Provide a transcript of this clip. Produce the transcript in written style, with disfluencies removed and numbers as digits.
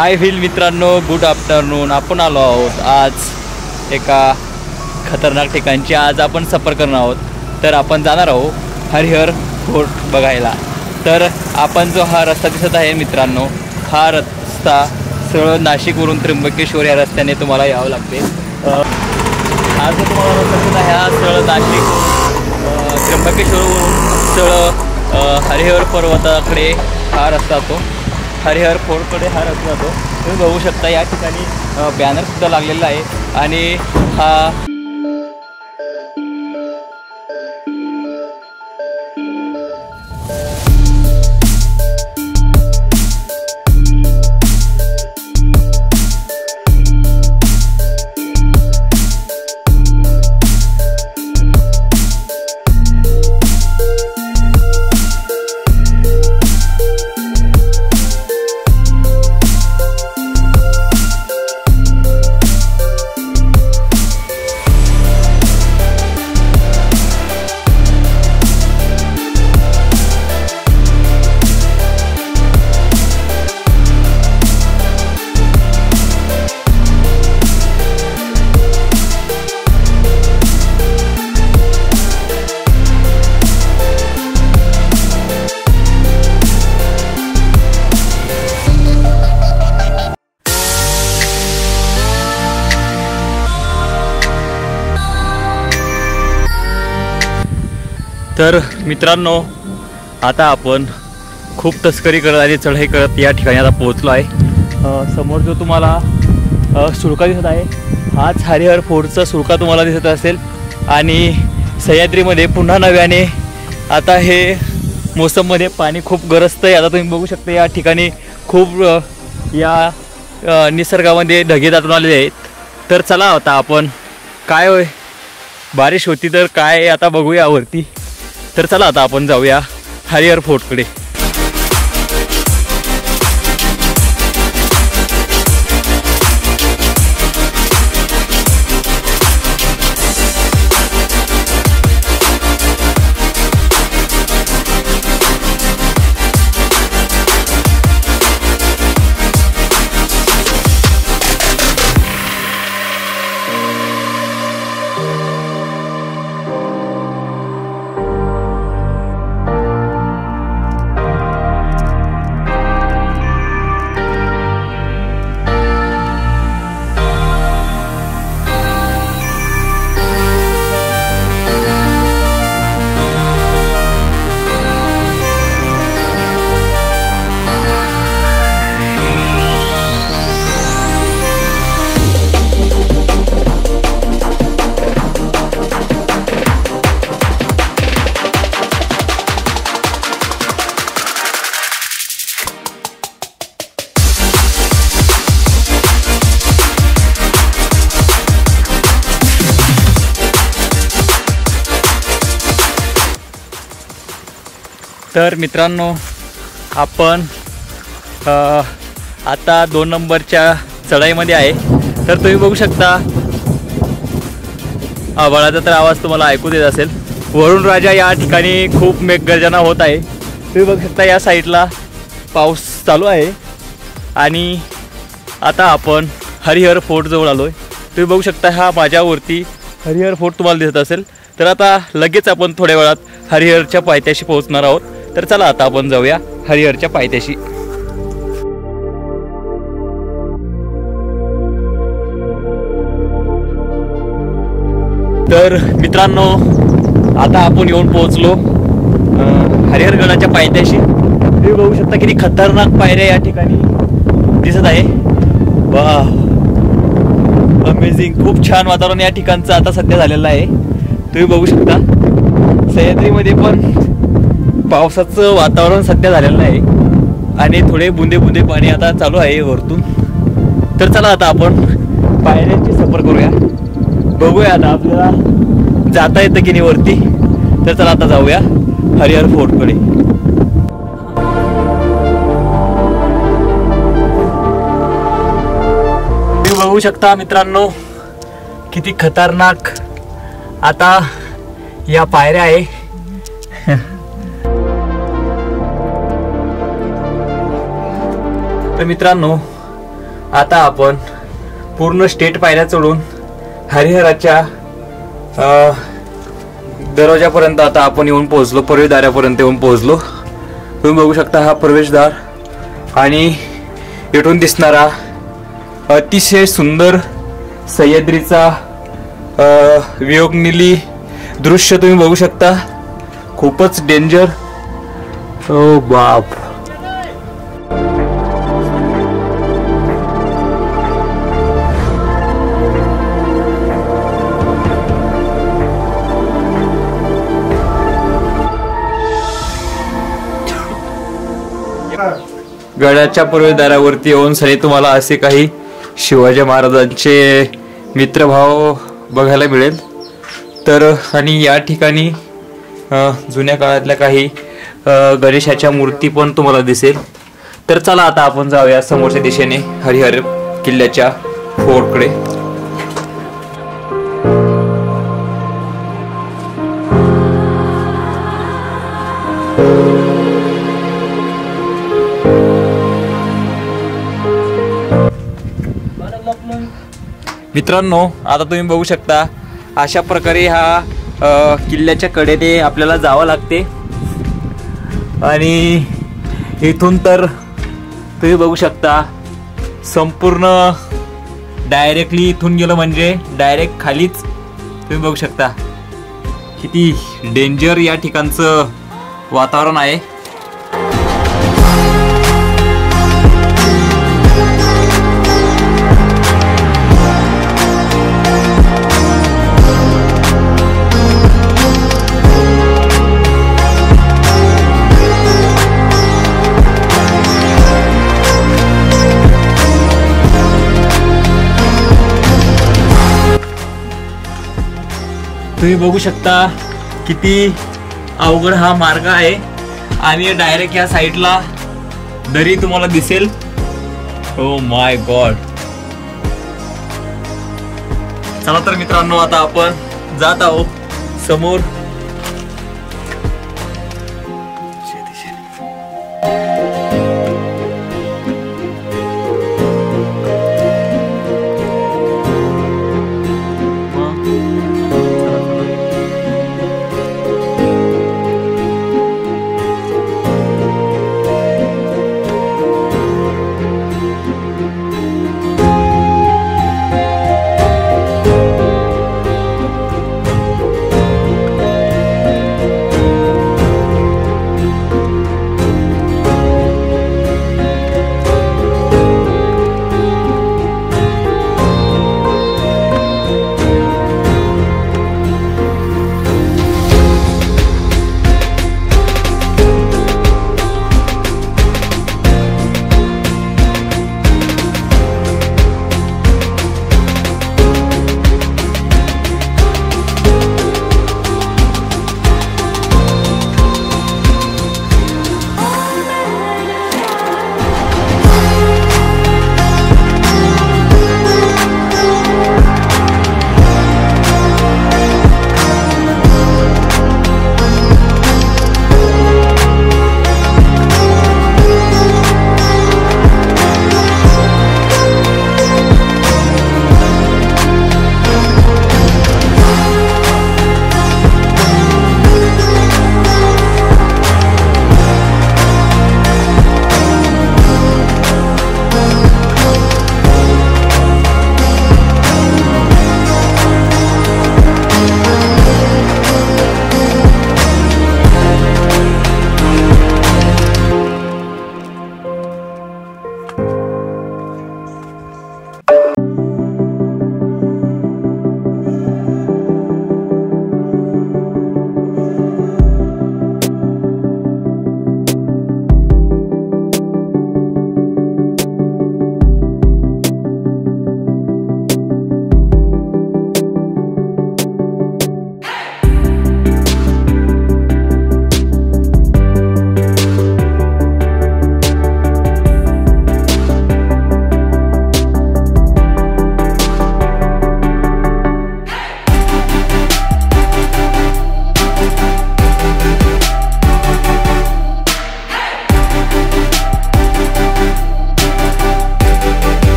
I wheel मित्रांनो, good afternoon. आपण आलो आहोत आज एका खतरनाक ठिकाणची. आज आपण सफर करणार आहोत. तर आपण जाणार आहोत हरिहर फोर्ट बघायला. तर आपण जो हा रस्ता दिसत आहे मित्रांनो, हा रस्ता सरळ नाशिकवरून त्र्यंबकेश्वर या रस्त्याने तुम्हाला यावं लागते. हा जो तुम्हाला रस्ता दिसत आहे हा सरळ नाशिक त्र्यंबकेश्वरवरून सरळ हरिहर पर्वताकडे हा रस्ता तो. हरिहर फोर्टकडे हा रस्ता जातो. तुम्ही बघू शकता या ठिकाणी बॅनरसुद्धा लागलेला आहे. आणि हा तर मित्रांनो, आता आपण खूप तस्करी करत आणि चढाई करत या ठिकाणी आता पोहोचलो आहे. समोर जो तुम्हाला सुळका दिसत आहे हाच हरिहर फोर्टचा सुळका तुम्हाला दिसत असेल. आणि सह्याद्रीमध्ये पुन्हा नव्याने आता हे मोसममध्ये पाणी खूप गरजतं आहे. आता तुम्ही बघू शकता या ठिकाणी खूप या निसर्गामध्ये ढगे दाटून आलेले आहेत. तर चला आता आपण काय होय बारिश होती तर काय आता बघूया वरती. तर चला आता आपण जाऊया हरिहर फोर्टकडे. तर मित्रांनो, आपण आता 2 नंबरच्या चढाईमध्ये आहे. तर तुम्ही बघू शकता आभाळाचा तर आवाज तुम्हाला ऐकू देत असेल. वरुण राजा या ठिकाणी खूप मेघगर्जना होत आहे. तुम्ही बघू शकता या साईडला पाऊस चालू आहे. आणि आता आपण हरिहर फोर्ट जवळ आलो आहे. तुम्ही बघू शकता हा माझ्यावरती हरिहर फोर्ट तुम्हाला दिसत असेल. तर आता लगेच आपण थोड्या वेळात हरिहरच्या पायथ्याशी पोहोचणार आहोत. तर चला आता आपण जाऊया हरिहरच्या पायथ्याशी. तर मित्रांनो, आता आपण येऊन पोहोचलो हरिहरगडाच्या पायथ्याशी. तुम्ही बघू शकता किती खतरनाक पायऱ्या या ठिकाणी दिसत आहे. वाह, अमेझिंग. खूप छान वातावरण या ठिकाणचं आता सध्या झालेलं आहे. तुम्ही बघू शकता सह्याद्रीमध्ये पण पावसाचं वातावरण सध्या झालेलं आहे. आणि थोडे बुंदे बुंदे पाणी आता चालू आहे वरतून. तर चला आता आपण पायऱ्यांची सफर करूया. बघूया आता आपल्याला जाता येतं की नाही वरती. तर चला आता जाऊया हरिहर फोर्टकडे. तुम्ही बघू शकता मित्रांनो किती खतरनाक आता या पायऱ्या आहे. तर मित्रांनो आता आपण पूर्ण स्टेट पायऱ्या चढून हरिहराच्या दरवाजापर्यंत आता आपण येऊन पोहोचलो, प्रवेशद्वारापर्यंत येऊन पोहोचलो. तुम्ही बघू शकता हा प्रवेशद्वार आणि इथून दिसणारा अतिशय सुंदर सह्याद्रीचा वियोगनीली दृश्य तुम्ही बघू शकता. खूपच डेंजर. ओ बाप. गडाच्या प्रवेशद्वारावरती येऊन सनी तुम्हाला असे काही शिवाजी महाराजांचे मित्रभाव बघायला मिळेल. तर आणि या ठिकाणी जुन्या काळातल्या काही गणेशाच्या मूर्ती पण तुम्हाला दिसेल. तर चला आता आपण जाऊया समोरच्या दिशेने हरिहर किल्ल्याच्या फोर्टकडे. मित्रांनो, आता तुम्ही बघू शकता अशा प्रकारे हा किल्ल्याच्या कडेने आपल्याला जावं लागते आणि इथून तर तुम्ही बघू शकता संपूर्ण डायरेक्टली इथून गेलं म्हणजे डायरेक्ट खालीच. तुम्ही बघू शकता किती डेंजर या ठिकाणचं वातावरण आहे. तुम्ही बघू शकता किती अवघड हा मार्ग आहे आणि डायरेक्ट या साईडला दरी तुम्हाला दिसेल. Oh my God. चला तर मित्रांनो, आता आपण जात आहोत समोर